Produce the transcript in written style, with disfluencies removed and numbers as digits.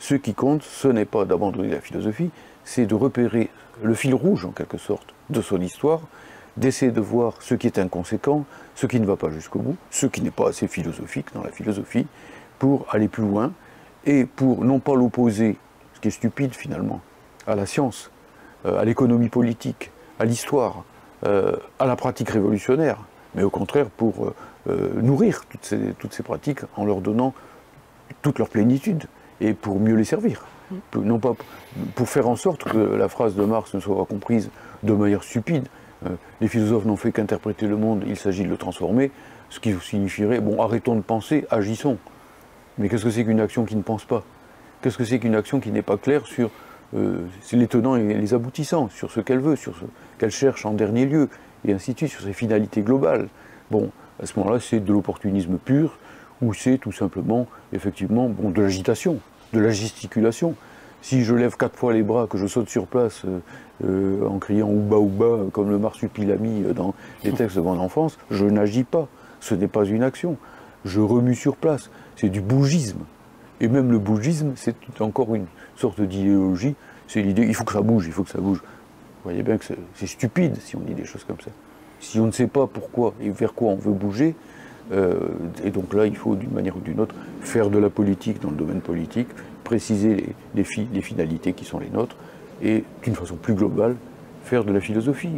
Ce qui compte, ce n'est pas d'abandonner la philosophie, c'est de repérer le fil rouge, en quelque sorte, de son histoire, d'essayer de voir ce qui est inconséquent, ce qui ne va pas jusqu'au bout, ce qui n'est pas assez philosophique dans la philosophie, pour aller plus loin, et pour non pas l'opposer, ce qui est stupide finalement, à la science, à l'économie politique, à l'histoire, à la pratique révolutionnaire, mais au contraire pour nourrir toutes ces pratiques en leur donnant toute leur plénitude et pour mieux les servir. Non pas pour faire en sorte que la phrase de Marx ne soit pas comprise de manière stupide. Les philosophes n'ont fait qu'interpréter le monde, il s'agit de le transformer, ce qui signifierait, bon, arrêtons de penser, agissons. Mais qu'est-ce que c'est qu'une action qui ne pense pas? Qu'est-ce que c'est qu'une action qui n'est pas claire sur les tenants et les aboutissants, sur ce qu'elle veut, sur ce qu'elle cherche en dernier lieu, et ainsi de suite, sur ses finalités globales? Bon, à ce moment-là, c'est de l'opportunisme pur, ou c'est tout simplement, effectivement, bon, de l'agitation, de la gesticulation. Si je lève 4 fois les bras, que je saute sur place en criant ouba ouba, comme le marsupilami dans les textes de mon enfance, je n'agis pas. Ce n'est pas une action. Je remue sur place. C'est du bougisme. Et même le bougisme, c'est encore une sorte d'idéologie. C'est l'idée, il faut que ça bouge, il faut que ça bouge. Vous voyez bien que c'est stupide si on dit des choses comme ça. Si on ne sait pas pourquoi et vers quoi on veut bouger, et donc là, il faut d'une manière ou d'une autre faire de la politique dans le domaine politique, préciser les finalités qui sont les nôtres, et d'une façon plus globale, faire de la philosophie.